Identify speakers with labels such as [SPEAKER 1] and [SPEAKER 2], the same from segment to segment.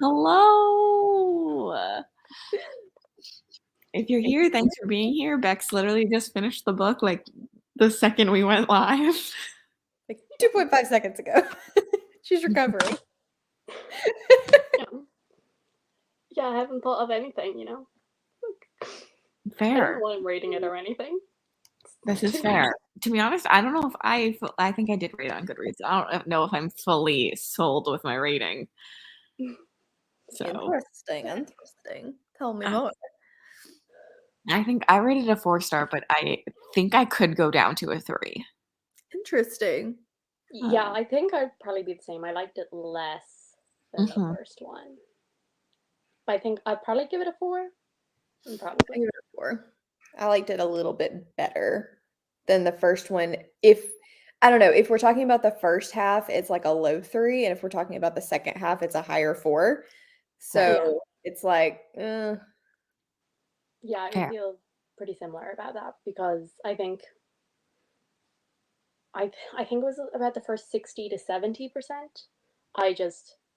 [SPEAKER 1] Hello. If you're here, thanks for being here. Bex literally just finished the book like the second we went live.
[SPEAKER 2] Like 2.5 seconds ago. She's recovering.
[SPEAKER 3] Yeah, I haven't thought of anything, you know? I
[SPEAKER 1] Fair.
[SPEAKER 3] don't know why I'm rating it or anything.
[SPEAKER 1] This is fair. To be honest, I don't know if I think I did rate on Goodreads. I don't know if I'm fully sold with my rating. So
[SPEAKER 2] Interesting. Tell me more.
[SPEAKER 1] I think I rated a 4-star, but I think I could go down to a 3.
[SPEAKER 2] Interesting.
[SPEAKER 3] Yeah, I think I'd probably be the same. I liked it less than the first one. But I think I'd probably give it a 4. Probably.
[SPEAKER 2] I give it a 4. I liked it a little bit better than the first one. I don't know, if we're talking about the first half, it's like a low 3, and if we're talking about the second half, it's a higher 4. So it's like,
[SPEAKER 3] yeah, I feel pretty similar about that because I think it was about the first 60 to 70%.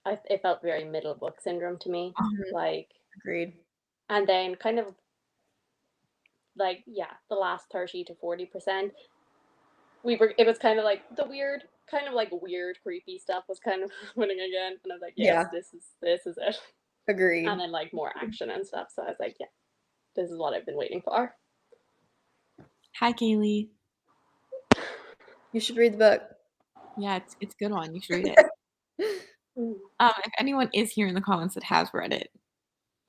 [SPEAKER 3] It felt very middle book syndrome to me. Like,
[SPEAKER 2] agreed.
[SPEAKER 3] And then kind of like, the last 30 to 40%, it was kind of like the weird, creepy stuff was kind of happening again. And I was like, yes, this is it.
[SPEAKER 2] Agreed.
[SPEAKER 3] And then like more action and stuff. So I was like, yeah, this is what I've been waiting for.
[SPEAKER 1] Hi, Kaylee.
[SPEAKER 2] You should read the book.
[SPEAKER 1] Yeah, it's a good one. You should read it. If anyone is here in the comments that has read it,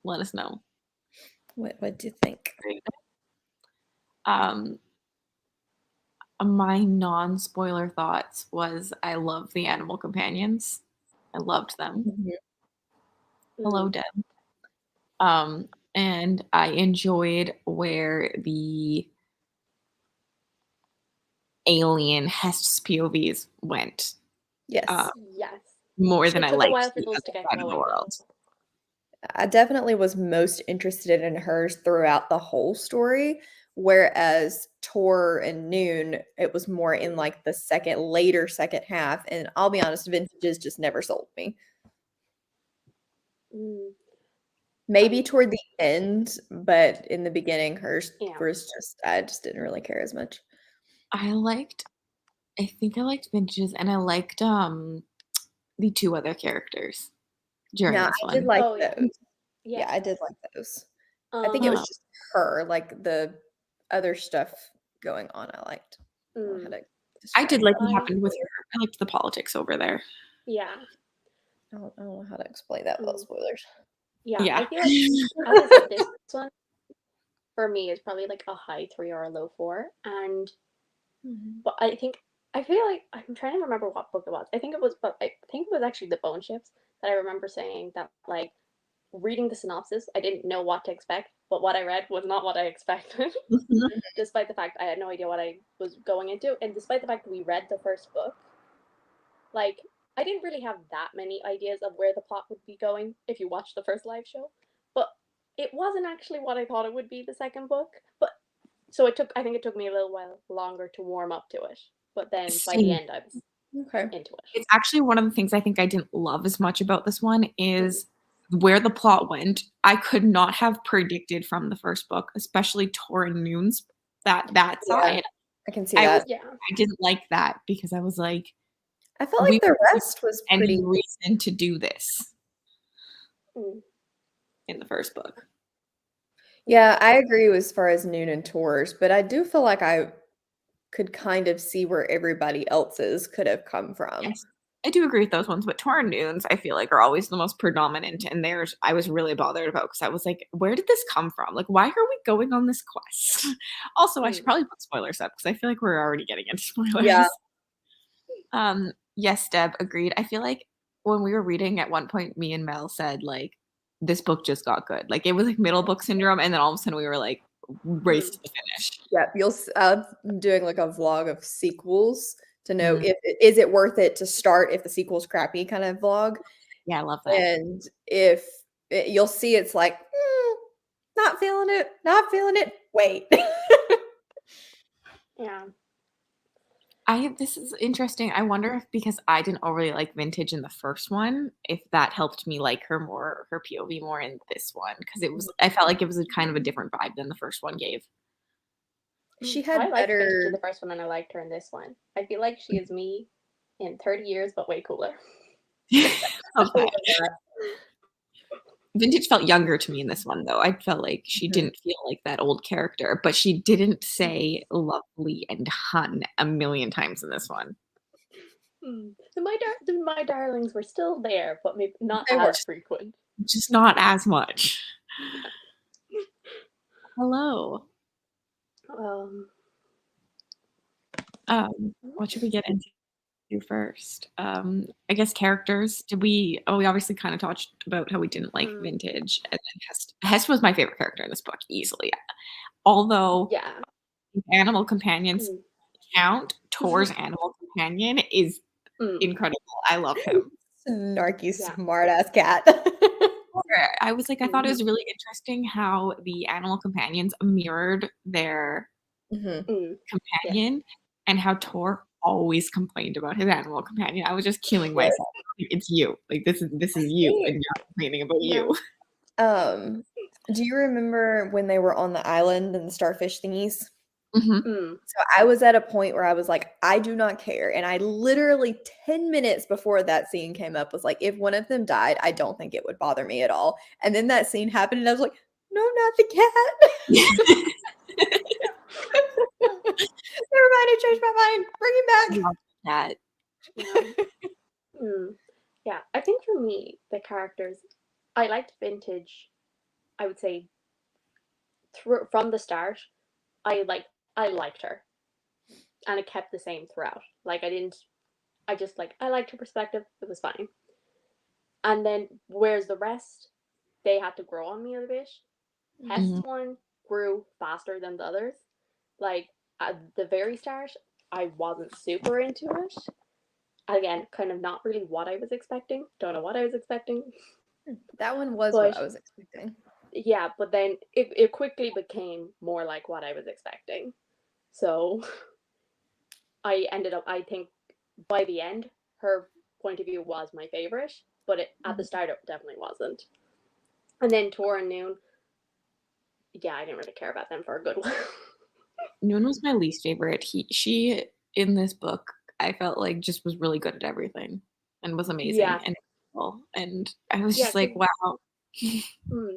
[SPEAKER 1] let us know.
[SPEAKER 2] What do you think?
[SPEAKER 1] My non-spoiler thoughts was I love the animal companions. I loved them. Hello, Deb. And I enjoyed where the alien Hest's POVs went.
[SPEAKER 2] Yes.
[SPEAKER 3] Yes.
[SPEAKER 1] More than I liked the other side of the world.
[SPEAKER 2] I definitely was most interested in hers throughout the whole story, whereas Tor and Noon, it was more in like the later second half. And I'll be honest, Vintages just never sold me. Maybe toward the end, but in the beginning, hers was I just didn't really care as much.
[SPEAKER 1] I think I liked Vintages, and I liked the 2 other characters during this one.
[SPEAKER 2] I did like those. Yeah, I did like those. I think it was just her, like the other stuff going on. I liked.
[SPEAKER 1] I did like what happened with her. I liked the politics over there.
[SPEAKER 3] Yeah.
[SPEAKER 2] I don't know how to explain that without spoilers.
[SPEAKER 3] Yeah. I feel like, as I said, this one for me is probably like a high 3 or a low 4. And but I feel like I'm trying to remember what book it was. I think it was actually the Bone Ships that I remember saying that, like, reading the synopsis, I didn't know what to expect, but what I read was not what I expected. Despite the fact I had no idea what I was going into, and despite the fact that we read the first book, like, I didn't really have that many ideas of where the plot would be going if you watched the first live show, but it wasn't actually what I thought it would be the second book. But so I think it took me a little while longer to warm up to it, but then by the end I was into it.
[SPEAKER 1] It's actually one of the things I think I didn't love as much about this one is where the plot went. I could not have predicted from the first book, especially Tor and Noon's that side.
[SPEAKER 2] I can see that.
[SPEAKER 1] I didn't like that because I was like,
[SPEAKER 2] I felt like the rest was pretty
[SPEAKER 1] any reason to do this in the first book.
[SPEAKER 2] Yeah, I agree as far as Noon and Tor's, but I do feel like I could kind of see where everybody else's could have come from.
[SPEAKER 1] Yes, I do agree with those ones, but Tor and Noon's I feel like are always the most predominant, and I was really bothered about because I was like, where did this come from? Like, why are we going on this quest? Also, I should probably put spoilers up because I feel like we're already getting into spoilers.
[SPEAKER 2] Yeah.
[SPEAKER 1] Yes, Deb, agreed. I feel like when we were reading at one point, me and Mel said, like, this book just got good. Like, it was like middle book syndrome, and then all of a sudden we were like, race to the finish.
[SPEAKER 2] Yeah, I'm doing like a vlog of sequels to know is it worth it to start if the sequel's crappy kind of vlog.
[SPEAKER 1] Yeah, I love that.
[SPEAKER 2] And if you'll see it's like, not feeling it, wait.
[SPEAKER 3] Yeah.
[SPEAKER 1] This is interesting. I wonder if because I didn't overly like vintage in the first one, if that helped me like her more, her POV more in this one, because I felt like it was a kind of a different vibe than the first one gave.
[SPEAKER 2] She
[SPEAKER 3] I
[SPEAKER 2] had
[SPEAKER 3] liked Vintage in
[SPEAKER 2] better.
[SPEAKER 3] the first one and I liked her in this one. I feel like she is me in 30 years, but way cooler.
[SPEAKER 1] Okay. Vintage felt younger to me in this one, though. I felt like she didn't feel like that old character, but she didn't say lovely and hun a million times in this one.
[SPEAKER 3] My darlings were still there, but maybe not
[SPEAKER 2] They were.
[SPEAKER 3] as frequent.
[SPEAKER 1] Just not as much. Hello. What should we get into first? I guess characters. We obviously kind of talked about how we didn't like vintage, and then Hest was my favorite character in this book, easily. Although animal companions count, Tor's animal companion is incredible. I love him.
[SPEAKER 2] Snarky, smart-ass cat.
[SPEAKER 1] I was like, I thought it was really interesting how the animal companions mirrored their companion, and how Tor always complained about his animal companion. I was just killing myself. It's you. Like this is you, and you're complaining about you.
[SPEAKER 2] Do you remember when they were on the island and the starfish thingies?
[SPEAKER 1] Mm-hmm.
[SPEAKER 2] So I was at a point where I was like, I do not care. And I literally 10 minutes before that scene came up was like, if one of them died, I don't think it would bother me at all. And then that scene happened and I was like, no, not the cat. Never mind, I changed my mind. Bring him back.
[SPEAKER 3] Yeah, I think for me, the characters, I liked Vintage, I would say, from the start. I liked her, and it kept the same throughout. Like I liked her perspective. It was fine. And then whereas the rest, they had to grow on me a bit. Hest's one grew faster than the others. Like at the very start, I wasn't super into it. Again, kind of not really what I was expecting. Don't know what I was expecting.
[SPEAKER 2] That one was what I was expecting.
[SPEAKER 3] Yeah, but then it quickly became more like what I was expecting. So I ended up, I think, by the end, her point of view was my favorite, but at the start it definitely wasn't. And then Tor and Noon, yeah, I didn't really care about them for a good while.
[SPEAKER 1] Noon was my least favorite. She in this book, I felt like just was really good at everything and was amazing and I was just like, wow.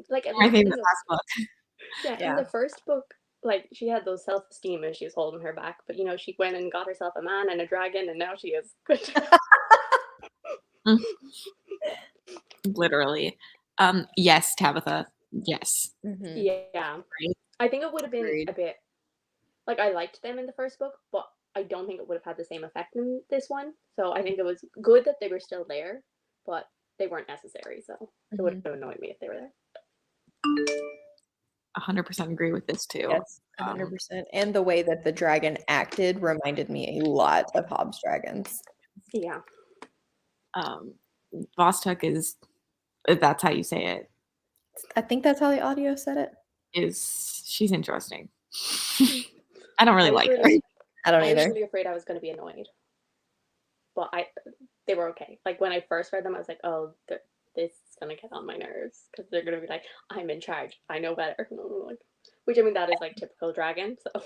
[SPEAKER 3] Like
[SPEAKER 1] my favorite last book.
[SPEAKER 3] In the first book, like she had those self-esteem issues holding her back, but she went and got herself a man and a dragon, and now she is good.
[SPEAKER 1] Literally. Yes, Tabitha. Yes.
[SPEAKER 3] Yeah. Right. I think it would have been a bit like I liked them in the first book, but I don't think it would have had the same effect in this one. So I think it was good that they were still there, but they weren't necessary. So it would have annoyed me if they were there.
[SPEAKER 1] 100% agree with this too.
[SPEAKER 2] Yes, 100%. And the way that the dragon acted reminded me a lot of Hobbs dragons.
[SPEAKER 3] Yeah.
[SPEAKER 1] Vostok is, if that's how you say it.
[SPEAKER 2] I think that's how the audio said it.
[SPEAKER 1] She's interesting. I don't really like her.
[SPEAKER 2] I don't either.
[SPEAKER 3] I was really afraid I was going to be annoyed, but they were okay. Like when I first read them, I was like, oh, this is going to get on my nerves because they're going to be like, I'm in charge. I know better. Which I mean, that is like typical dragon. So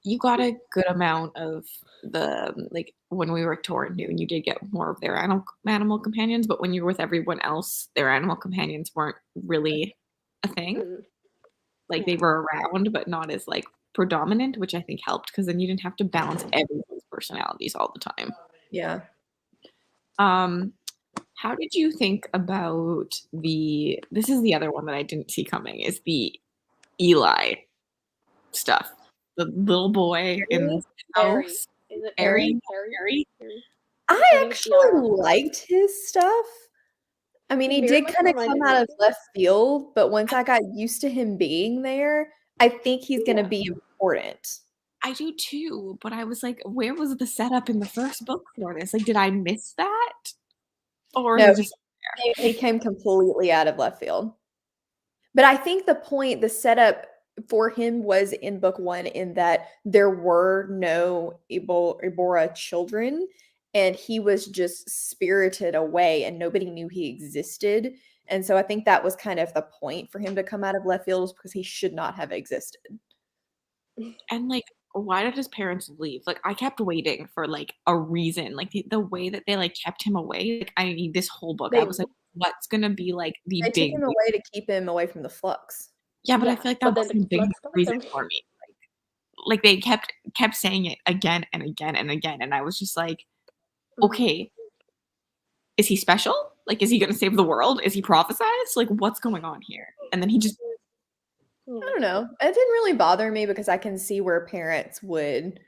[SPEAKER 1] you got a good amount of like when we were Tor and Noon, you did get more of their animal companions, but when you were with everyone else, their animal companions weren't really a thing. Like they were around, but not as like predominant, which I think helped because then you didn't have to balance everyone's personalities all the time.
[SPEAKER 2] Yeah.
[SPEAKER 1] How did you think about this is the other one that I didn't see coming, is the Eli stuff. The little boy in the house.
[SPEAKER 3] Is it
[SPEAKER 1] Harry?
[SPEAKER 2] I actually liked his stuff. I mean, he did kind of come out of left field, but once I got used to him being there, I think he's going to be important.
[SPEAKER 1] I do too, but I was like, where was the setup in the first book for this? Like, did I miss that? Or
[SPEAKER 2] no,
[SPEAKER 1] just
[SPEAKER 2] he came completely out of left field. But I think the setup for him was in book 1 in that there were no Ibora children, and he was just spirited away and nobody knew he existed. And so I think that was kind of the point for him to come out of left field, because he should not have existed.
[SPEAKER 1] And, like, why did his parents leave? Like, I kept waiting for, like, a reason. Like, the way that they, like, kept him away, like, I mean, this whole book, I
[SPEAKER 2] They
[SPEAKER 1] was like, what's gonna be, like, the
[SPEAKER 2] they took
[SPEAKER 1] big
[SPEAKER 2] him away to keep him away from the flux.
[SPEAKER 1] Yeah, but I
[SPEAKER 3] Yeah,
[SPEAKER 1] feel like that
[SPEAKER 3] but then
[SPEAKER 1] wasn't a
[SPEAKER 3] the
[SPEAKER 1] big
[SPEAKER 3] flux got
[SPEAKER 1] reason
[SPEAKER 3] him.
[SPEAKER 1] for me. Like, they kept saying it again and again and again, and I was just like, "Okay, is he special? Like, is he gonna save the world? Is he prophesized? Like, what's going on here?" And then he just
[SPEAKER 2] I don't know. It didn't really bother me because I can see where parents would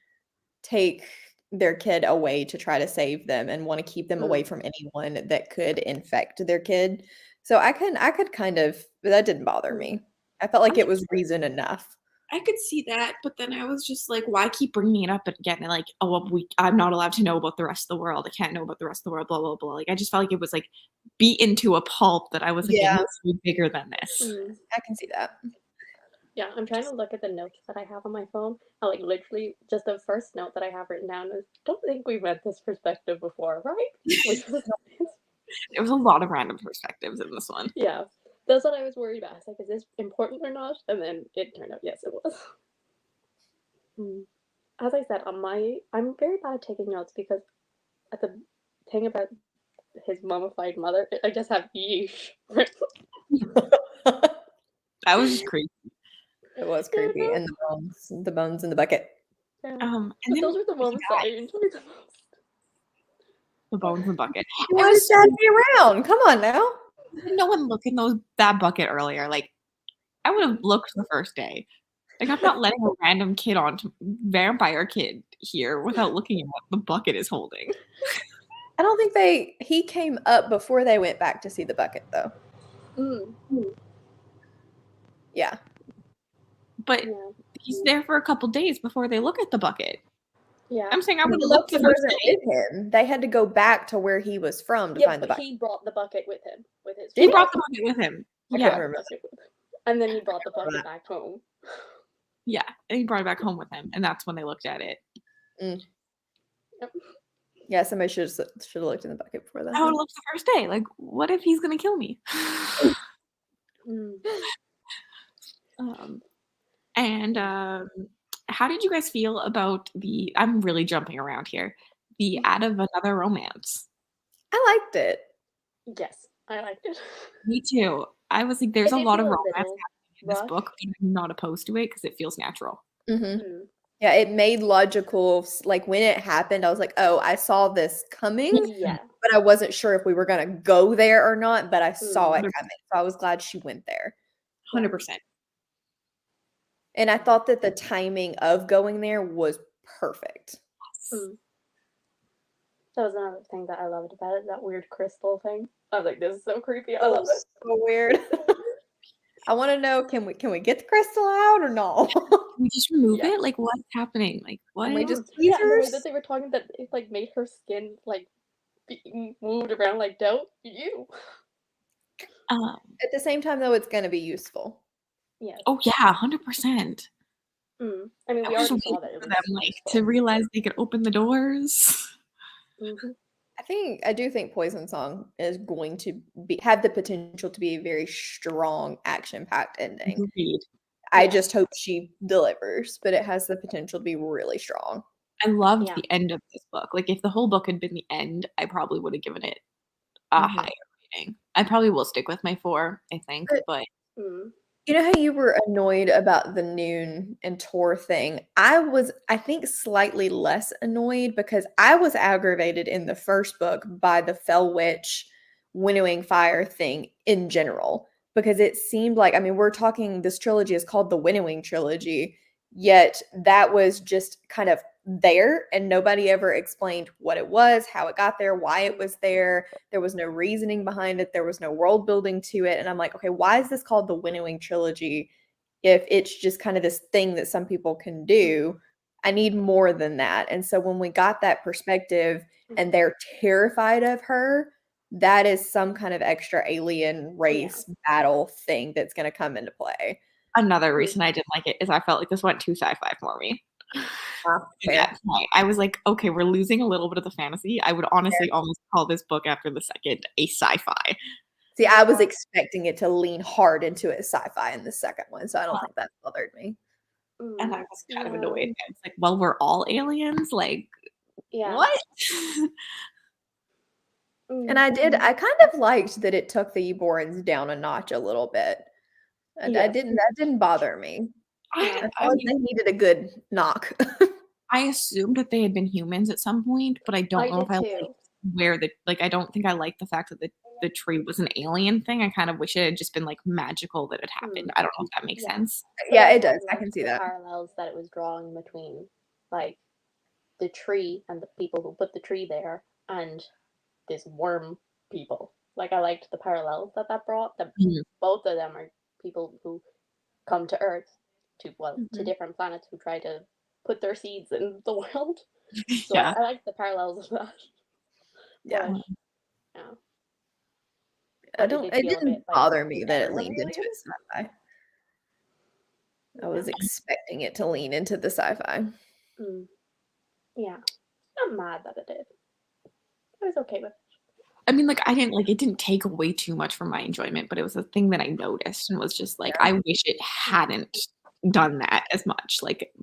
[SPEAKER 2] take their kid away to try to save them and want to keep them away from anyone that could infect their kid. So I could kind of, but that didn't bother me. I felt like it was reason enough.
[SPEAKER 1] I could see that, but then I was just like, why keep bringing it up again? And like, oh, well, I'm not allowed to know about the rest of the world. I can't know about the rest of the world, blah, blah, blah. Like, I just felt like it was like beaten to a pulp that I was like, it
[SPEAKER 2] Yeah.
[SPEAKER 1] needs to be bigger than this.
[SPEAKER 2] I can see that.
[SPEAKER 3] Yeah, I'm trying to look at the notes that I have on my phone. I like literally just the first note that I have written down is, don't think we've read this perspective before, right? Which was
[SPEAKER 1] There was a lot of random perspectives in this one.
[SPEAKER 3] yeah. That's what I was worried about. I was like, is this important or not? And then it turned out, yes, it was. As I said, I'm very bad at taking notes because at the thing about his mummified mother, I just have yeesh.
[SPEAKER 1] That was just crazy.
[SPEAKER 2] It was creepy. And the bones in the bucket.
[SPEAKER 3] Yeah.
[SPEAKER 1] And
[SPEAKER 3] But
[SPEAKER 1] then
[SPEAKER 3] those are the moments that I enjoyed the most.
[SPEAKER 1] the bones in the bucket.
[SPEAKER 2] Why does Dad be around? Come on now.
[SPEAKER 1] Did no one look in that bucket earlier? Like, I would have looked the first day. Like, I'm not letting a random vampire kid here without looking at what the bucket is holding.
[SPEAKER 2] I don't think he came up before they went back to see the bucket though. Yeah.
[SPEAKER 1] But he's there for a couple days before they look at the bucket.
[SPEAKER 3] Yeah.
[SPEAKER 1] I'm saying I would have looked the first day.
[SPEAKER 2] With him. They had to go back to where he was from to find the bucket.
[SPEAKER 3] He brought the bucket with him.
[SPEAKER 1] He brought the bucket with him.
[SPEAKER 2] Yeah.
[SPEAKER 3] And then he brought the bucket back home.
[SPEAKER 1] Yeah, and he brought it back home with him, and that's when they looked at it.
[SPEAKER 3] Yep.
[SPEAKER 2] Yeah, somebody should have looked in the bucket before that.
[SPEAKER 1] I would have looked the first day. Like, what if he's gonna kill me? How did you guys feel about I'm really jumping around here, the add of another romance?
[SPEAKER 2] I liked it.
[SPEAKER 3] Yes, I liked it.
[SPEAKER 1] Me too. I was like, there's a lot of romance happening in this
[SPEAKER 3] rough.
[SPEAKER 1] book, but I'm not opposed to it because it feels natural.
[SPEAKER 2] Yeah, it made logical, like when it happened, I was like, oh, I saw this coming, but I wasn't sure if we were going to go there or not, but I saw it coming. So I was glad she went there.
[SPEAKER 1] 100%.
[SPEAKER 2] And I thought that the timing of going there was perfect.
[SPEAKER 3] That was another thing that I loved about it, that weird crystal thing. I was like, this is so creepy. I love it.
[SPEAKER 2] So weird. I want to know, can we get the crystal out or no?
[SPEAKER 1] Can we just remove it? Like, what's happening? Like, what?
[SPEAKER 2] Can we just
[SPEAKER 3] the way that they were talking, that it like made her skin like being moved around like dough. Ew.
[SPEAKER 2] At the same time, though, it's going to be useful.
[SPEAKER 3] Yeah.
[SPEAKER 1] Oh yeah, 100%.
[SPEAKER 3] I mean, we already saw that it was
[SPEAKER 1] them, like, to realize they could open the doors.
[SPEAKER 2] I do think Poison Song is going to have the potential to be a very strong, action-packed ending.
[SPEAKER 1] Agreed.
[SPEAKER 2] I just hope she delivers, but it has the potential to be really strong.
[SPEAKER 1] I loved the end of this book. Like, if the whole book had been the end, I probably would have given it a higher rating. I probably will stick with my 4, I think, but
[SPEAKER 2] you know how you were annoyed about the Noon and Tor thing? I was, I think, slightly less annoyed because I was aggravated in the first book by the Fell Witch winnowing fire thing in general, because it seemed like, I mean, we're talking, this trilogy is called the Winnowing Trilogy, yet that was just kind of there and nobody ever explained what it was, how it got there, why it was there. There was no reasoning behind it. There was no world building to it. And I'm like, okay, why is this called the Winnowing Trilogy if it's just kind of this thing that some people can do? I need more than that. And so when we got that perspective and they're terrified of her, that is some kind of extra alien race battle thing that's going to come into play.
[SPEAKER 1] Another reason I didn't like it is I felt like this went too sci-fi for me.
[SPEAKER 2] Fair.
[SPEAKER 1] At that point, I was like, okay, we're losing a little bit of the fantasy. I would honestly almost call this book after the second a sci-fi.
[SPEAKER 2] See, I was expecting it to lean hard into a sci-fi in the second one, so I don't think that bothered me.
[SPEAKER 1] And I was kind of annoyed. It's like, well, we're all aliens? Like,
[SPEAKER 3] Yeah.
[SPEAKER 1] what?
[SPEAKER 2] And I kind of liked that it took the Eborans down a notch a little bit. That didn't bother me. I felt like they needed a good knock.
[SPEAKER 1] I assumed that they had been humans at some point, but I don't know if I liked I don't think I liked the fact that the tree was an alien thing. I kind of wish it had just been like magical that it happened. I don't know if that makes sense.
[SPEAKER 2] Yeah, it does. I can see that.
[SPEAKER 3] Parallels that it was drawing between like the tree and the people who put the tree there and this worm people. Like I liked the parallels that brought. That both of them are people who come to Earth to different planets who try to put their seeds in the world. So I like the parallels of that.
[SPEAKER 2] Yeah.
[SPEAKER 3] But,
[SPEAKER 2] it didn't bother me that it leaned into it sci-fi. I was expecting it to lean into the sci-fi.
[SPEAKER 3] Yeah. I'm mad that it did. I was okay with it.
[SPEAKER 1] I mean, like, it didn't take away too much from my enjoyment, but it was a thing that I noticed and was just like, I wish it hadn't done that as much. Like,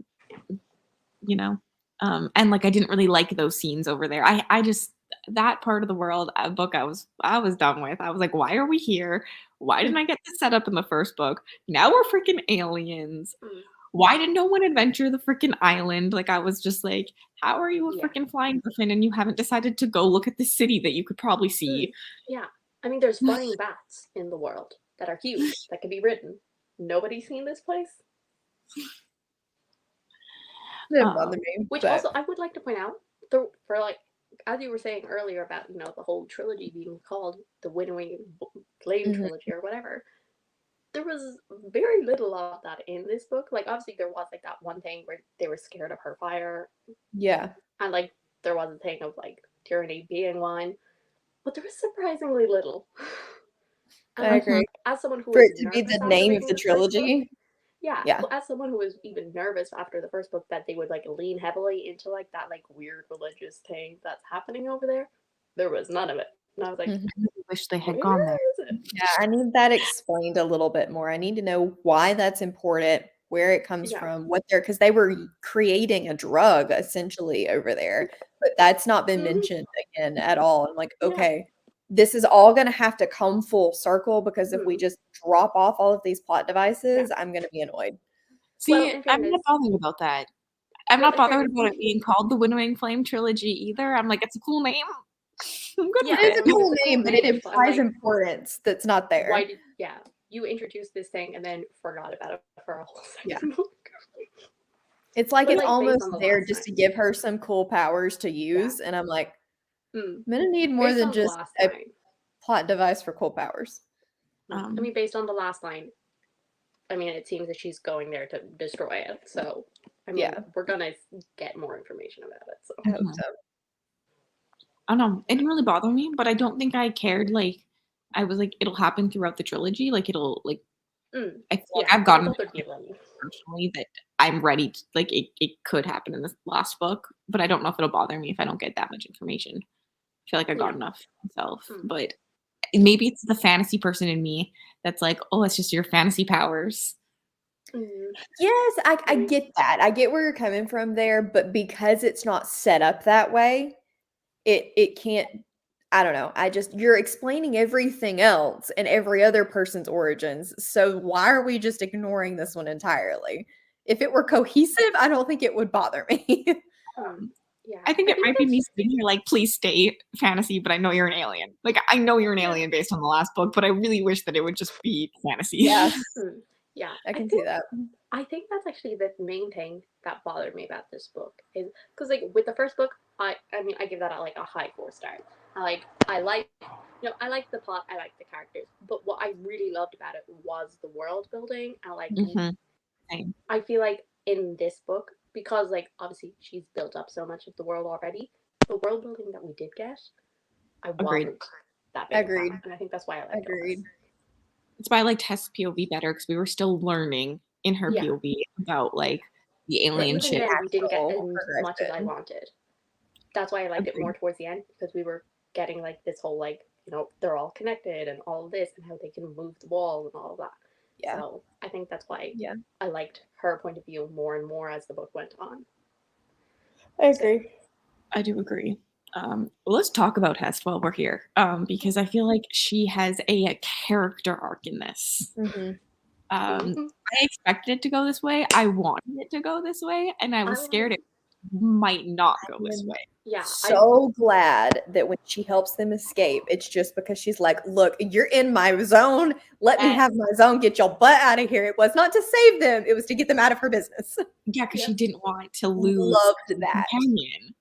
[SPEAKER 1] you know? And like I didn't really like those scenes over there. I just that part of the world book I was done with. I was like, why are we here? Why didn't I get this set up in the first book? Now we're freaking aliens. Why did no one adventure the freaking island? Like I was just like, how are you a freaking flying griffin and you haven't decided to go look at the city that you could probably see?
[SPEAKER 3] Yeah. I mean, there's flying bats in the world that are huge, that can be ridden. Nobody's seen this place.
[SPEAKER 2] Didn't bother me.
[SPEAKER 3] Which also, I would like to point out, for like, as you were saying earlier about, the whole trilogy being called the Winnowing Flame Trilogy or whatever, there was very little of that in this book. Like, obviously, there was like that one thing where they were scared of her fire.
[SPEAKER 2] Yeah.
[SPEAKER 3] And like, there was a thing of like tyranny being one, but there was surprisingly little. And,
[SPEAKER 2] I agree.
[SPEAKER 3] As someone who
[SPEAKER 2] for
[SPEAKER 3] was
[SPEAKER 2] it to be the name of the trilogy.
[SPEAKER 3] Yeah. As someone who was even nervous after the first book that they would like lean heavily into like that like weird religious thing that's happening over there was none of it. And I was like,
[SPEAKER 1] I wish they had gone there.
[SPEAKER 2] Yeah, I need that explained a little bit more. I need to know why that's important, where it comes from, because they were creating a drug essentially over there, but that's not been mentioned again at all. I'm like, okay, this is all going to have to come full circle because if we just drop off all of these plot devices, I'm going to be annoyed.
[SPEAKER 1] See, I'm not bothered about that. I'm not bothered about it being called the Winnowing Flame Trilogy either. I'm like, it's a cool name. I'm good with it.
[SPEAKER 2] It's a cool name, but it implies importance that's not there.
[SPEAKER 3] Why did you introduced this thing and then forgot about it for a whole second book?
[SPEAKER 2] It's like it's almost there just to give her some cool powers to use, and I'm like, I'm gonna need more than just a plot device for cool powers.
[SPEAKER 3] I mean, based on the last line, I mean, it seems that she's going there to destroy it. So, I mean, we're gonna get more information about it. So,
[SPEAKER 2] I hope so.
[SPEAKER 1] I don't know. It didn't really bother me, but I don't think I cared. Like, I was like, it'll happen throughout the trilogy. Like, it'll like. I feel like I've gotten personally that I'm ready to, like it could happen in this last book, but I don't know if it'll bother me if I don't get that much information. I feel like I got enough myself, but maybe it's the fantasy person in me that's like, oh, it's just your fantasy powers.
[SPEAKER 2] Yes, I get that. I get where you're coming from there, but because it's not set up that way, it can't. I don't know. You're explaining everything else and every other person's origins. So why are we just ignoring this one entirely? If it were cohesive, I don't think it would bother me.
[SPEAKER 1] I think it might be me sitting here like, please stay fantasy, but I know you're an alien. Like, I know you're an alien based on the last book, but I really wish that it would just be fantasy.
[SPEAKER 2] Yes.
[SPEAKER 3] Yeah.
[SPEAKER 2] I can see that.
[SPEAKER 3] I think that's actually the main thing that bothered me about this book is because like with the first book, I mean I give that like a high 4 star. I like I like the plot, I like the characters, but what I really loved about it was the world building. I like I feel like in this book, because like obviously she's built up so much of the world already, the world building that we did get, I wasn't that big.
[SPEAKER 2] Agreed.
[SPEAKER 3] And I think that's why I liked it.
[SPEAKER 1] It's why I liked Hess POV better because we were still learning in her
[SPEAKER 3] Yeah.
[SPEAKER 1] POV about like the
[SPEAKER 3] But
[SPEAKER 1] alien
[SPEAKER 3] even
[SPEAKER 1] shit.
[SPEAKER 3] then, we didn't get
[SPEAKER 2] Actual
[SPEAKER 3] as much as I
[SPEAKER 2] progression.
[SPEAKER 3] wanted. That's why I liked it
[SPEAKER 1] Agreed.
[SPEAKER 3] more towards the end, because we were getting like this whole like, you know, they're all connected and all of this and how they can move the wall and all of that.
[SPEAKER 2] Yeah.
[SPEAKER 3] So I think that's why
[SPEAKER 2] Yeah.
[SPEAKER 3] I liked her point of view more and more as the book went on.
[SPEAKER 2] I agree.
[SPEAKER 1] I do agree. Let's talk about Hest while we're here, because I feel like she has a character arc in this.
[SPEAKER 2] Mhm.
[SPEAKER 1] I expected it to go this way. I wanted it to go this way, and I was scared it might not go this way.
[SPEAKER 3] Yeah.
[SPEAKER 2] So glad that when she helps them escape, it's just because she's like, look, you're in my zone. Let me have my zone. Get your butt out of here. It was not to save them. It was to get them out of her business.
[SPEAKER 1] Yeah, because
[SPEAKER 3] Yeah.
[SPEAKER 1] she didn't want to lose
[SPEAKER 2] Loved that.
[SPEAKER 1] companion.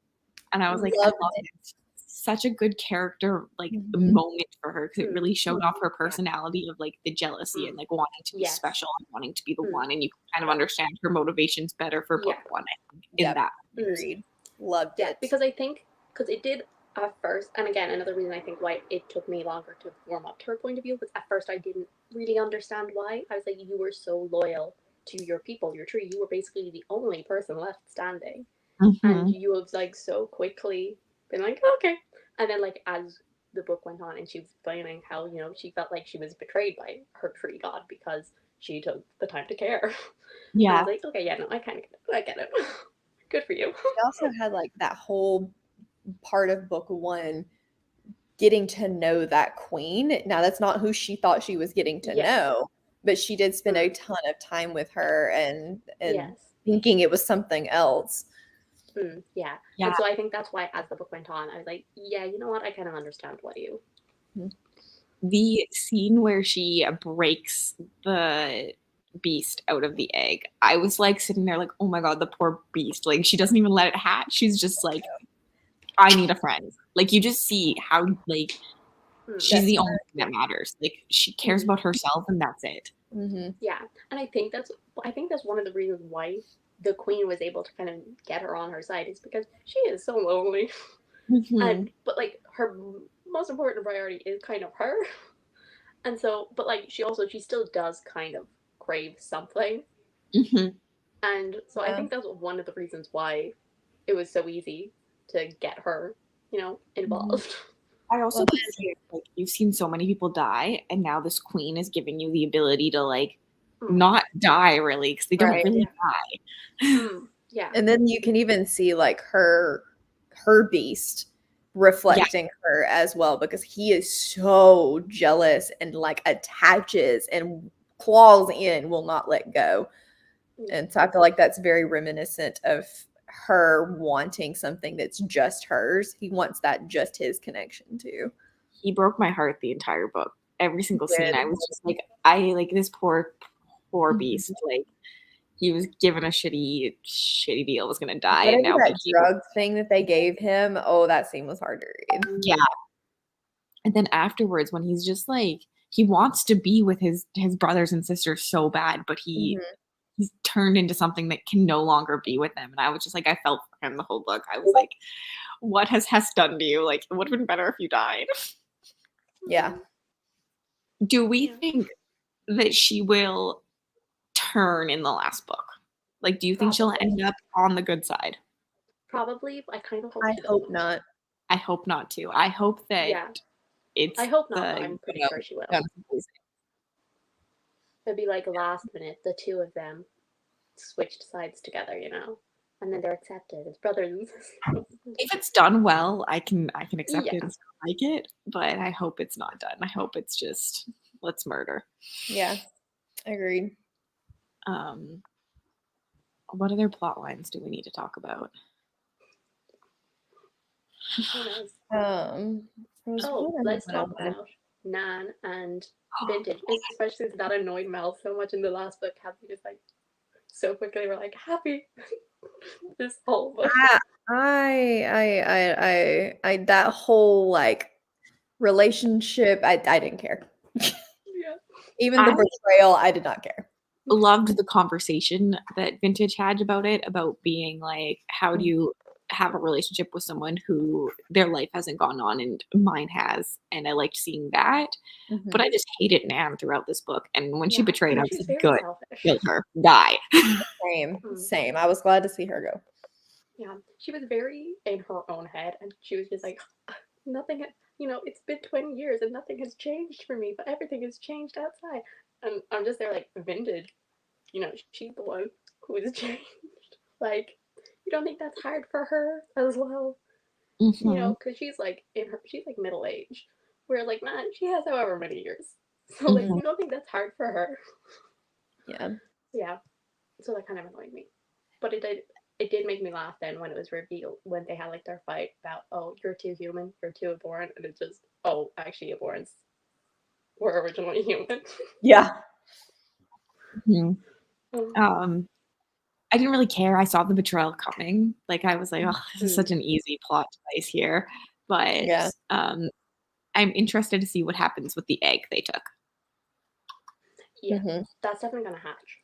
[SPEAKER 1] And I was like, I
[SPEAKER 2] Loved
[SPEAKER 1] love
[SPEAKER 2] it.
[SPEAKER 1] it. Such a good character like
[SPEAKER 2] Mhm.
[SPEAKER 1] moment for her, because it really showed off her personality of like the jealousy and like wanting to be
[SPEAKER 3] Yes.
[SPEAKER 1] special and wanting to be the one, and you can kind of
[SPEAKER 3] Yeah.
[SPEAKER 1] understand her motivations better for book
[SPEAKER 3] Yeah.
[SPEAKER 1] one, I think, in
[SPEAKER 2] Yep.
[SPEAKER 1] that.
[SPEAKER 2] Agreed. Loved
[SPEAKER 3] Yeah,
[SPEAKER 2] it.
[SPEAKER 3] because I think, because it did at first, and again, another reason I think why it took me longer to warm up to her point of view was at first I didn't really understand why. I was like, you were so loyal to your people, your tree. You were basically the only person left standing. And you have like so quickly been like, okay. And then like as the book went on and she was explaining how, you know, she felt like she was betrayed by her tree god because she took the time to care. I
[SPEAKER 1] Yeah.
[SPEAKER 3] was like, okay, yeah, no, I kind of get it. I get it. Good for you.
[SPEAKER 2] She also had like that whole part of book one getting to know that queen. Now that's not who she thought she was getting to
[SPEAKER 3] Yes.
[SPEAKER 2] know, but she did spend a ton of time with her and
[SPEAKER 3] Yes.
[SPEAKER 2] thinking it was something else.
[SPEAKER 3] Yeah.
[SPEAKER 1] Yeah.
[SPEAKER 3] And so I think that's why as the book went on, I was like, yeah, you know what? I kind of understand why you.
[SPEAKER 1] The scene where she breaks the beast out of the egg, I was like sitting there like, oh my god, the poor beast. Like she doesn't even let it hatch. She's just like, I need a friend. Like you just see how like she's the only thing that matters. Like she cares about herself and that's it.
[SPEAKER 2] Mm-hmm.
[SPEAKER 3] Yeah. And I think that's one of the reasons why the queen was able to kind of get her on her side, is because she is so lonely. And but like her most important priority is kind of her. And so, but like she still does kind of crave something. And so I think that's one of the reasons why it was so easy to get her, you know, involved.
[SPEAKER 1] I also could see like you've seen so many people die, and now this queen is giving you the ability to like not die really, because they don't really die.
[SPEAKER 3] Yeah.
[SPEAKER 2] And then you can even see like her beast reflecting her as well, because he is so jealous and like attaches and claws in, will not let go. And so I feel like that's very reminiscent of her wanting something that's just hers. He wants that just his connection too.
[SPEAKER 1] He broke my heart the entire book. Every single scene, I was just like, I like this poor beast. Like he was given a shitty deal, was gonna die, and now
[SPEAKER 2] that drug thing that they gave him. Oh, that scene was hard to read.
[SPEAKER 1] Yeah. And then afterwards, when he's just like, he wants to be with his brothers and sisters so bad, but he's turned into something that can no longer be with them. And I was just like, I felt for him the whole book. I was like, what has Hess done to you? Like, it would have been better if you died.
[SPEAKER 2] Yeah.
[SPEAKER 1] Do we think that she will turn in the last book? Like, do you think she'll end up on the good side?
[SPEAKER 3] Probably. I kind of hope
[SPEAKER 2] I hope not.
[SPEAKER 1] I hope not too. I hope that it's
[SPEAKER 3] I hope not, but I'm pretty sure she will. It'd be like last minute, the two of them switched sides together, you know, and then they're accepted as brothers.
[SPEAKER 1] If it's done well, I can accept it and like it, but I hope it's not done. I hope it's just let's murder.
[SPEAKER 2] Yeah, agreed.
[SPEAKER 1] What other plot lines do we need to talk about?
[SPEAKER 3] Let's talk about Nan and Vintage, especially since that annoyed Mel so much in the last book. How we just like so quickly were like happy this whole book.
[SPEAKER 2] I that whole like relationship, I didn't care. Even the betrayal, I did not care.
[SPEAKER 1] Loved the conversation that Vintage had about it, about being like, how do you have a relationship with someone who their life hasn't gone on and mine has, and I liked seeing that. But I just hated Nan throughout this book, and when she
[SPEAKER 3] Yeah,
[SPEAKER 1] betrayed, I was
[SPEAKER 3] she's
[SPEAKER 1] like,
[SPEAKER 3] very
[SPEAKER 1] "Good,
[SPEAKER 3] selfish.
[SPEAKER 1] kill her, die."
[SPEAKER 2] Same,
[SPEAKER 3] Mm.
[SPEAKER 2] same. I was glad to see her go.
[SPEAKER 3] Yeah, she was very in her own head, and she was just like, nothing, it's been 20 years and nothing has changed for me, but everything has changed outside. And I'm just there like, Vintage, she's the one who has changed. Like, you don't think that's hard for her as well? Because she's like middle age, where like, man, she has however many years. So like, you don't think that's hard for her?
[SPEAKER 2] Yeah.
[SPEAKER 3] Yeah. So that kind of annoyed me, but it did make me laugh then when it was revealed, when they had like their fight about, oh, you're too human, you're too abhorrent, and it's just, oh, actually abhorrents were originally human.
[SPEAKER 2] Yeah.
[SPEAKER 1] I didn't really care. I saw the betrayal coming. Like, I was like, oh, this is such an easy plot device here. But
[SPEAKER 2] Yeah.
[SPEAKER 1] I'm interested to see what happens with the egg they took.
[SPEAKER 3] Yeah, that's definitely gonna hatch.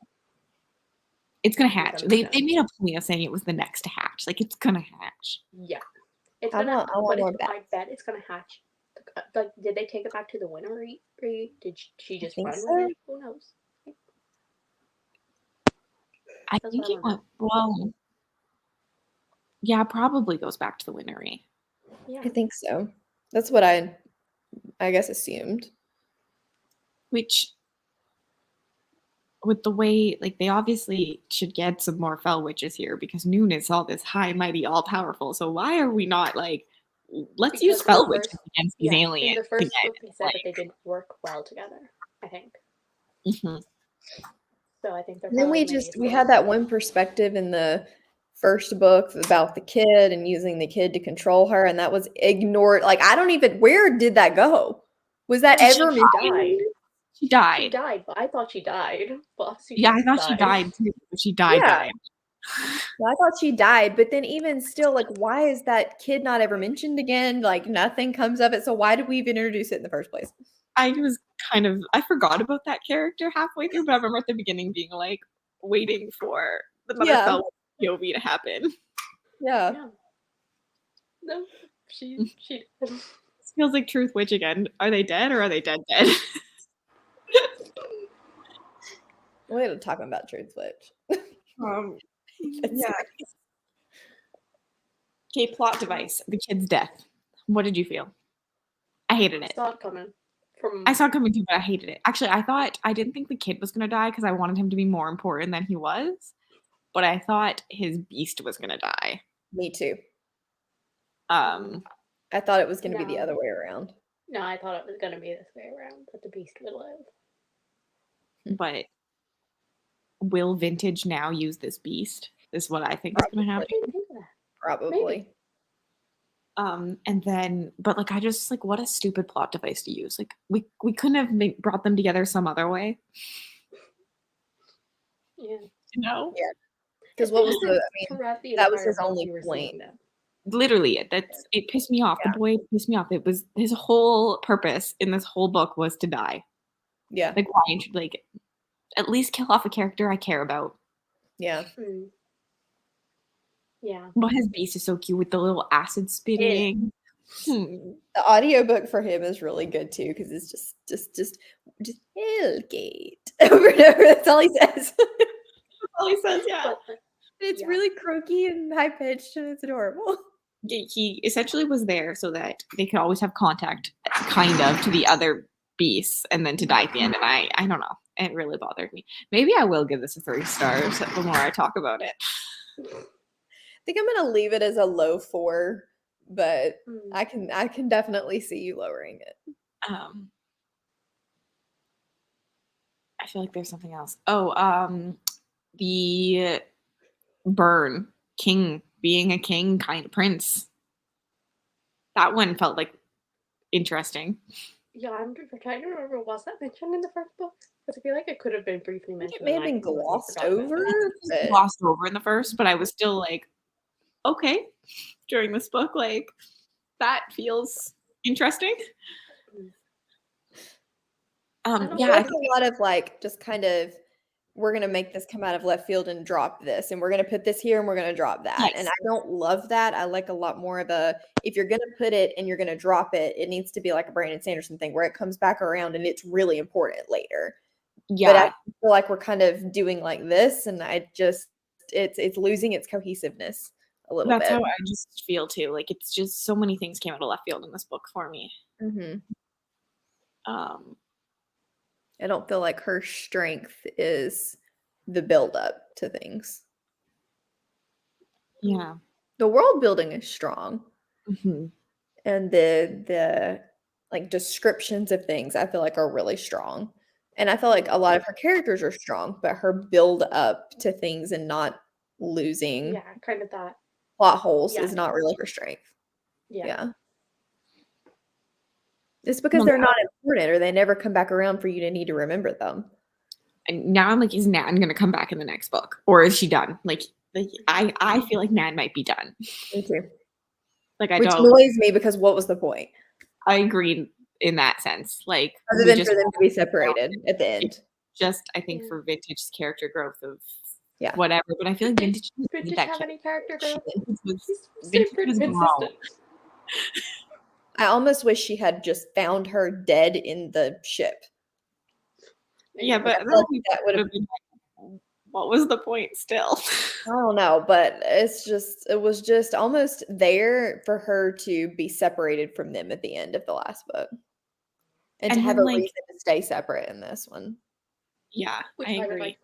[SPEAKER 1] It's gonna hatch. They made a point of saying it was the next to hatch. Like, it's gonna hatch.
[SPEAKER 3] Yeah, it's
[SPEAKER 2] I
[SPEAKER 3] gonna.
[SPEAKER 2] want more
[SPEAKER 3] I bet it's gonna hatch. Like, did they take it back to the Winnery? Did she just run with it? Who knows?
[SPEAKER 1] I think it went well. Yeah, probably goes back to the Winnery.
[SPEAKER 3] Yeah,
[SPEAKER 2] I think so. That's what I guess assumed.
[SPEAKER 1] Which, with the way, like, they obviously should get some more Fell Witches here, because Noon is all this high, mighty, all powerful. So why are we not like, let's use Fell Witches against these aliens?
[SPEAKER 3] In the first book, they said that they didn't work well together, I think. So I think they're.
[SPEAKER 2] Then we had that one perspective in the first book about the kid and using the kid to control her, and that was ignored. Like, I don't even, where did that go? Was that ever
[SPEAKER 3] died?
[SPEAKER 1] She died.
[SPEAKER 3] She died, but I thought she died. But
[SPEAKER 1] yeah, I thought she died too. But she died.
[SPEAKER 2] Well, I thought she died, but then even still, like, why is that kid not ever mentioned again? Like, nothing comes of it. So why did we even introduce it in the first place?
[SPEAKER 1] I forgot about that character halfway through, but I remember at the beginning being like waiting for the Mother Fell POV to happen.
[SPEAKER 2] Yeah.
[SPEAKER 3] No, she
[SPEAKER 1] This feels like Truth Witch again. Are they dead or are they dead?
[SPEAKER 2] We're talking about Truth Witch.
[SPEAKER 1] Yeah. Okay, plot device. The kid's death. What did you feel? I hated it.
[SPEAKER 3] I saw it coming.
[SPEAKER 1] I saw it coming too, but I hated it. Actually, I didn't think the kid was going to die because I wanted him to be more important than he was. But I thought his beast was going to die.
[SPEAKER 2] Me too.
[SPEAKER 1] I
[SPEAKER 2] thought it was going to be the other way around.
[SPEAKER 3] No, I thought it was going to be this way around, that the beast would live.
[SPEAKER 1] But will Vintage now use this beast? Is what I think is going to happen.
[SPEAKER 3] I didn't think of that.
[SPEAKER 2] Probably.
[SPEAKER 3] Maybe.
[SPEAKER 1] And then, but like, I just like, what a stupid plot device to use. Like, we couldn't have brought them together some other way.
[SPEAKER 3] Yeah.
[SPEAKER 1] Yeah.
[SPEAKER 2] Because what was that was his only point.
[SPEAKER 1] Literally, it pissed me off. The boy pissed me off. It was his whole purpose in this whole book was to die.
[SPEAKER 2] Yeah.
[SPEAKER 1] Like, why? Like, at least kill off a character I care about.
[SPEAKER 2] Yeah.
[SPEAKER 3] Yeah.
[SPEAKER 1] But his beast is so cute with the little acid spitting.
[SPEAKER 2] The audiobook for him is really good too, because it's just Hellgate over and over. That's all he says.
[SPEAKER 1] That's all he says, yeah.
[SPEAKER 2] It's really croaky and high pitched, and it's adorable.
[SPEAKER 1] He essentially was there so that they could always have contact, kind of, to the other beasts, and then to die at the end. And I don't know. It really bothered me. Maybe I will give this a 3 stars the more I talk about it.
[SPEAKER 2] I think I'm gonna leave it as a low 4, but I can definitely see you lowering it.
[SPEAKER 1] I feel like there's something else. Oh, the burn king being a king kind of prince. That one felt like interesting.
[SPEAKER 3] Yeah, I'm trying to remember. Was that mentioned in the first book? Because I feel like it could have been briefly mentioned.
[SPEAKER 2] It may have been glossed over.
[SPEAKER 1] Glossed over in the first, but I was still like, okay, during this book, like, that feels interesting.
[SPEAKER 2] Yeah, I think a lot of like just kind of we're going to make this come out of left field and drop this, and we're going to put this here and we're going to drop that.
[SPEAKER 1] Yes.
[SPEAKER 2] And I don't love that. I like a lot more of a, if you're going to put it and you're going to drop it, it needs to be like a Brandon Sanderson thing where it comes back around and it's really important later.
[SPEAKER 1] Yeah.
[SPEAKER 2] But I feel like we're kind of doing like this, and I just, it's losing its cohesiveness a little bit.
[SPEAKER 1] That's how I just feel too. Like, it's just so many things came out of left field in this book for me.
[SPEAKER 2] Mm-hmm.
[SPEAKER 1] I
[SPEAKER 2] don't feel like her strength is the build up to things.
[SPEAKER 1] Yeah.
[SPEAKER 2] The world building is strong.
[SPEAKER 1] Mm-hmm.
[SPEAKER 2] And the like descriptions of things I feel like are really strong. And I feel like a lot of her characters are strong, but her build up to things and not losing
[SPEAKER 3] kind of that
[SPEAKER 2] plot holes is not really her strength. Yeah. It's because they're not important, or they never come back around for you to need to remember them.
[SPEAKER 1] And now I'm like, is Nan going to come back in the next book? Or is she done? Like I feel like Nan might be done.
[SPEAKER 2] Me too.
[SPEAKER 1] Like,
[SPEAKER 2] Which annoys me, because what was the point?
[SPEAKER 1] I agree in that sense. Like,
[SPEAKER 2] other than for them to be separated at the end.
[SPEAKER 1] Just, I think, for Vintage's character growth of
[SPEAKER 2] whatever.
[SPEAKER 1] But I feel like Vintage
[SPEAKER 3] didn't have any character growth.
[SPEAKER 1] Vintage was consistent.
[SPEAKER 2] I almost wish she had just found her dead in the ship.
[SPEAKER 1] Yeah, but that would have been, what was the point still?
[SPEAKER 2] I don't know, but it was just almost there for her to be separated from them at the end of the last book. And to have a reason to stay separate in this one.
[SPEAKER 1] Yeah,
[SPEAKER 3] I agree.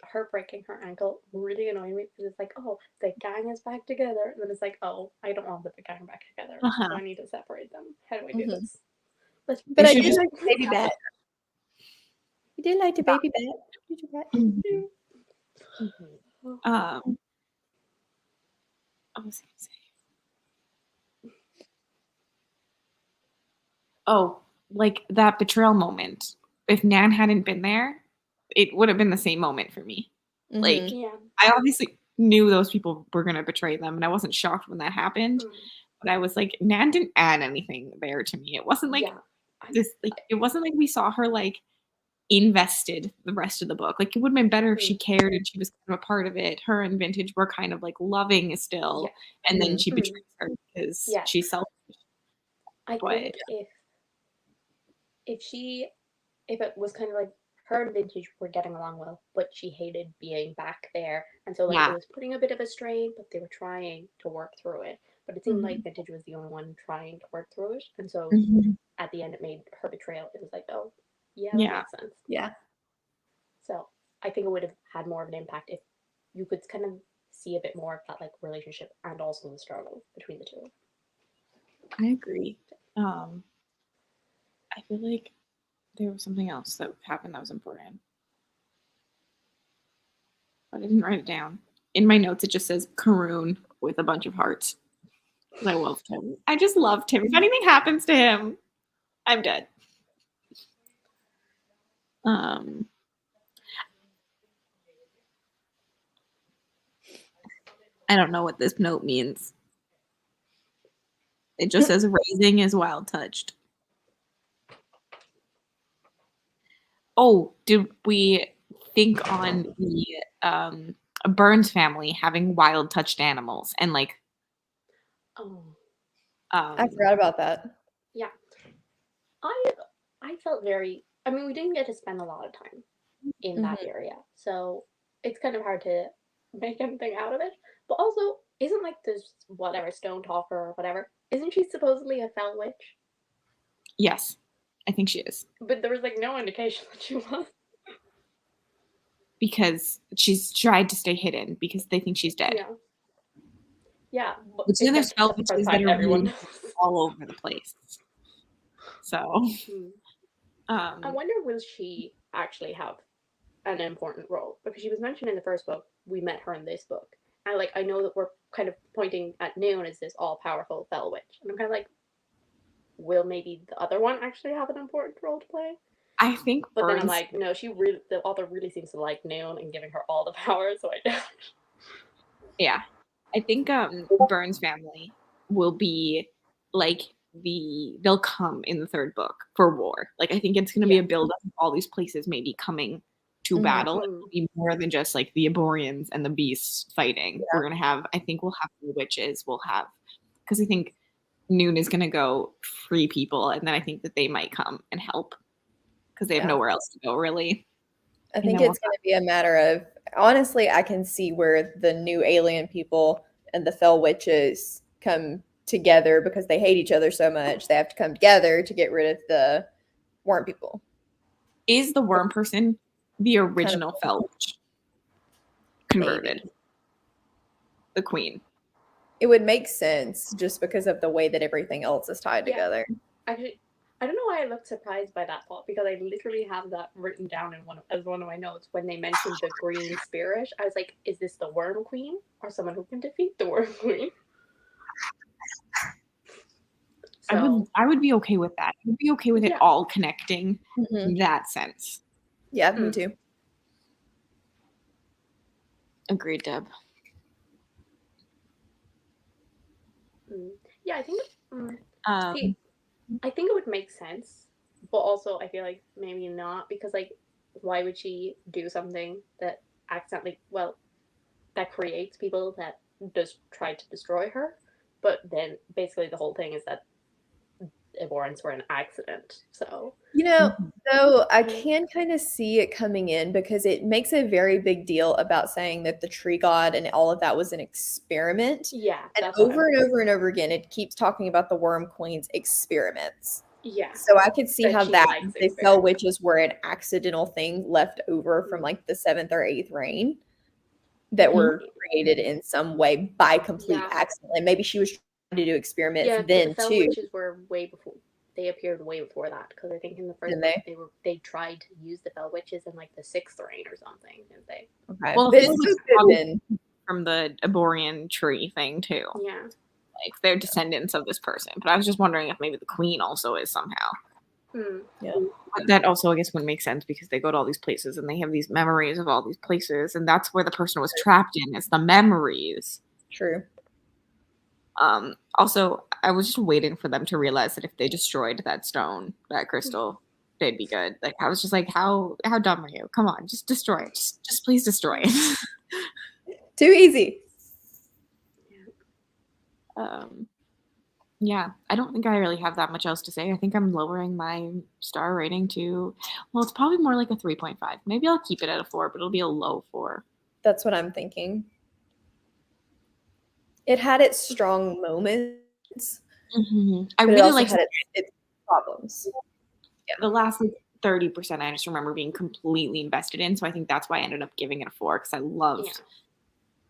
[SPEAKER 3] Her breaking her ankle really annoyed me, because it's like, oh, the gang is back together, and then it's like, oh, I don't want the gang back together, so I need to separate them. How do I do this?
[SPEAKER 2] But I did like the baby bat. You did like the baby bat. Did you bat?
[SPEAKER 1] I was gonna say. Oh, like that betrayal moment. If Nan hadn't been there, it would have been the same moment for me. Like, I obviously knew those people were going to betray them, and I wasn't shocked when that happened. But I was like, Nan didn't add anything there to me. It wasn't like this. Like, it wasn't like we saw her like invested the rest of the book. Like, it would have been better if she cared and she was kind of a part of it. Her and Vintage were kind of like loving still, and then she betrays her because she's selfish.
[SPEAKER 3] I think if it was kind of like her and Vintage were getting along well, but she hated being back there, and so like it was putting a bit of a strain, but they were trying to work through it. But it seemed like Vintage was the only one trying to work through it, and so at the end it made her betrayal. It was like, oh, that makes sense. Yeah. So I think it would have had more of an impact if you could kind of see a bit more of that like relationship and also the struggle between the two.
[SPEAKER 1] I agree. I feel like there was something else that happened that was important. But I didn't write it down. In my notes, it just says Karoon with a bunch of hearts. I loved him. I just loved him. If anything happens to him, I'm dead. I don't know what this note means. It just says raising is wild touched. Oh, did we think on the Burns family having wild touched animals and like?
[SPEAKER 2] I forgot about that.
[SPEAKER 3] Yeah, I felt very. I mean, we didn't get to spend a lot of time in that area, so it's kind of hard to make anything out of it. But also, isn't like this whatever stone talker or whatever? Isn't she supposedly a fell witch?
[SPEAKER 1] Yes, I think she is.
[SPEAKER 3] But there was like no indication that she was.
[SPEAKER 1] Because she's tried to stay hidden because they think she's dead.
[SPEAKER 3] Yeah.
[SPEAKER 1] But then there's fell witches that are really all over the place. So.
[SPEAKER 3] I wonder, will she actually have an important role? Because she was mentioned in the first book. We met her in this book. And I know that we're kind of pointing at Noon as this all-powerful fell witch. And I'm kind of like, will maybe the other one actually have an important role to play?
[SPEAKER 1] I think
[SPEAKER 3] But then I'm like, no, the author really seems to like Noon and giving her all the power, so I doubt.
[SPEAKER 1] Yeah. I think Burns family will be like they'll come in the third book for war. Like, I think it's going to be a build up of all these places maybe coming to battle. It
[SPEAKER 3] Mhm.
[SPEAKER 1] will be more than just like the Aborians and the beasts fighting.
[SPEAKER 2] Yeah.
[SPEAKER 1] We're gonna have, I think we'll have the witches. We'll have, because I think Noon is gonna go free people, and then I think that they might come and help because they have
[SPEAKER 2] Yeah.
[SPEAKER 1] nowhere else to go really.
[SPEAKER 2] I
[SPEAKER 1] And
[SPEAKER 2] think
[SPEAKER 1] then we'll
[SPEAKER 2] it's going to be a matter of, honestly, I can see where the new alien people and the fell witches come together because they hate each other so much. They have to come together to get rid of the worm people.
[SPEAKER 1] Is the worm person the
[SPEAKER 2] Kind of
[SPEAKER 1] original Fell Witch converted?
[SPEAKER 2] maybe.
[SPEAKER 1] The queen.
[SPEAKER 2] It would make sense just because of the way that everything else is tied
[SPEAKER 3] Yeah.
[SPEAKER 2] together.
[SPEAKER 3] Actually, I don't know why I looked surprised by that thought, because I literally have that written down in as one of my notes when they mentioned the green spirit. I was like, is this the Worm Queen or someone who can defeat the Worm Queen? So
[SPEAKER 1] I would be okay with that. I would be okay with it
[SPEAKER 3] Yeah.
[SPEAKER 1] all connecting
[SPEAKER 2] Mhm.
[SPEAKER 1] in that sense.
[SPEAKER 2] Yeah, me too.
[SPEAKER 1] Agreed, Deb.
[SPEAKER 3] Yeah, I think
[SPEAKER 1] Um,
[SPEAKER 3] I think it would make sense, but also I feel like maybe not, because like, why would she do something that accidentally, that creates people that just try to destroy her? But then basically the whole thing is that Aborans were an accident. So
[SPEAKER 2] though I can kind of see it coming in because it makes a very big deal about saying that the tree god and all of that was an experiment.
[SPEAKER 3] yeah,
[SPEAKER 2] And
[SPEAKER 3] that's what
[SPEAKER 2] over and over and over again, it keeps talking about the Worm Queen's experiments.
[SPEAKER 3] Yeah.
[SPEAKER 2] So I could see
[SPEAKER 3] That
[SPEAKER 2] how
[SPEAKER 3] she
[SPEAKER 2] that
[SPEAKER 3] likes
[SPEAKER 2] the Fell Witches were an accidental thing left over from like the 7th or 8th reign that were created in some way by complete
[SPEAKER 3] Yeah.
[SPEAKER 2] accident. And maybe she was trying to do experiments
[SPEAKER 3] Yeah,
[SPEAKER 2] then
[SPEAKER 3] the Fell
[SPEAKER 2] too.
[SPEAKER 3] Witches were way before. They appeared way before that, because I think in the first
[SPEAKER 2] Didn't
[SPEAKER 3] book they tried to use the Fell Witches in like the 6th reign or something, didn't they?
[SPEAKER 2] Okay.
[SPEAKER 1] well,
[SPEAKER 2] But
[SPEAKER 1] Fell
[SPEAKER 2] it's
[SPEAKER 1] Witch
[SPEAKER 2] so good then.
[SPEAKER 1] from the Aborian tree thing too.
[SPEAKER 3] Yeah.
[SPEAKER 1] Like they're descendants of this person. But I was just wondering if maybe the queen also is somehow.
[SPEAKER 2] Yeah.
[SPEAKER 1] But that also, I guess, wouldn't make sense because they go to all these places and they have these memories of all these places, and that's where the person was trapped in. It's the memories.
[SPEAKER 2] True.
[SPEAKER 1] Also, I was just waiting for them to realize that if they destroyed that stone, that crystal, they'd be good. Like I was just like, how dumb are you? Come on, just destroy it. Just please destroy it.
[SPEAKER 2] Too easy.
[SPEAKER 1] Yeah, I don't think I really have that much else to say. I think I'm lowering my star rating to, well, it's probably more like a 3.5. Maybe I'll keep it at a 4, but it'll be a low 4.
[SPEAKER 2] That's what I'm thinking. It had its strong moments.
[SPEAKER 1] I
[SPEAKER 2] but it
[SPEAKER 1] really
[SPEAKER 2] also
[SPEAKER 1] liked
[SPEAKER 2] had its problems.
[SPEAKER 1] Yeah, the last like 30%. I just remember being completely invested in, so I think that's why I ended up giving it a 4 because I loved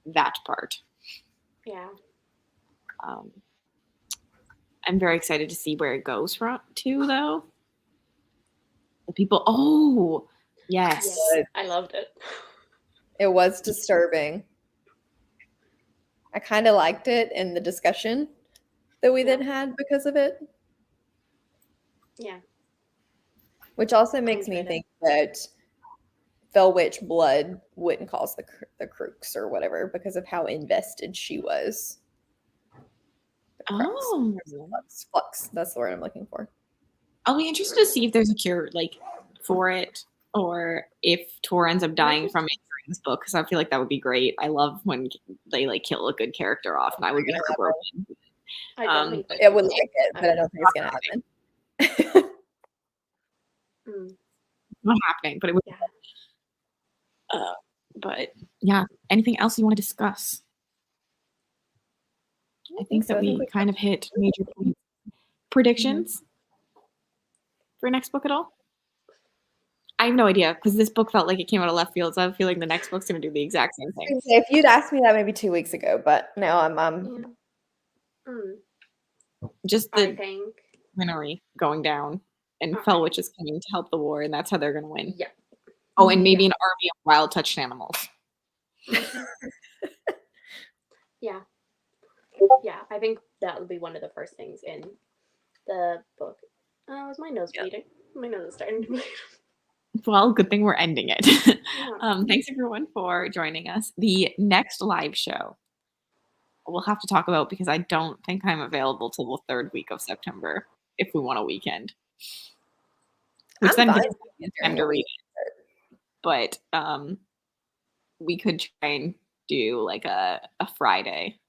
[SPEAKER 1] that part.
[SPEAKER 3] Yeah.
[SPEAKER 1] I'm very excited to see where it goes to, though. The people. Oh, yes.
[SPEAKER 3] I loved it.
[SPEAKER 2] It was disturbing. I kind of liked it in the discussion that we then had because of it.
[SPEAKER 3] Yeah.
[SPEAKER 2] Which also makes me think that Fell Witch blood wouldn't cause the crooks or whatever because of how invested she was. Flux. That's the word I'm looking for.
[SPEAKER 1] I'll be interested to see if there's a cure for it, or if Tor ends up dying from it during this book, because I feel like that would be great. I love when they kill a good character off, and I would be heartbroken.
[SPEAKER 3] I don't think
[SPEAKER 2] it would like it, but I don't think it's gonna happen.
[SPEAKER 1] Not happening, but it would. But yeah, anything else you want to discuss? I think that we kind of hit major points. Predictions for next book at all? I have no idea because this book felt like it came out of left field, so I have a feeling the next book's going to do the exact same thing.
[SPEAKER 2] If you'd asked me that maybe 2 weeks ago, but now I'm
[SPEAKER 1] just the Winnowing going down, and Fell Witch is coming to help the war, and that's how they're going to win.
[SPEAKER 3] Yeah.
[SPEAKER 1] Oh, and maybe an army of wild touched animals.
[SPEAKER 3] Yeah. Yeah, I think that would be one of the first things in the book. Was my nose bleeding? My nose is starting to bleed.
[SPEAKER 1] Well, good thing we're ending it. Thanks everyone for joining us. The next live show we'll have to talk about because I don't think I'm available till the 3rd week of September if we want a weekend. Which then gives me time to read it. but we could try and do like a Friday.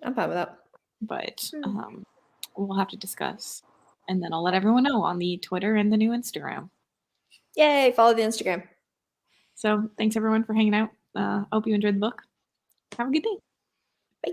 [SPEAKER 2] I'm fine with that.
[SPEAKER 1] But we'll have to discuss. And then I'll let everyone know on the Twitter and the new Instagram.
[SPEAKER 2] Yay, follow the Instagram.
[SPEAKER 1] So thanks everyone for hanging out. Hope you enjoyed the book. Have a good day.
[SPEAKER 2] Bye.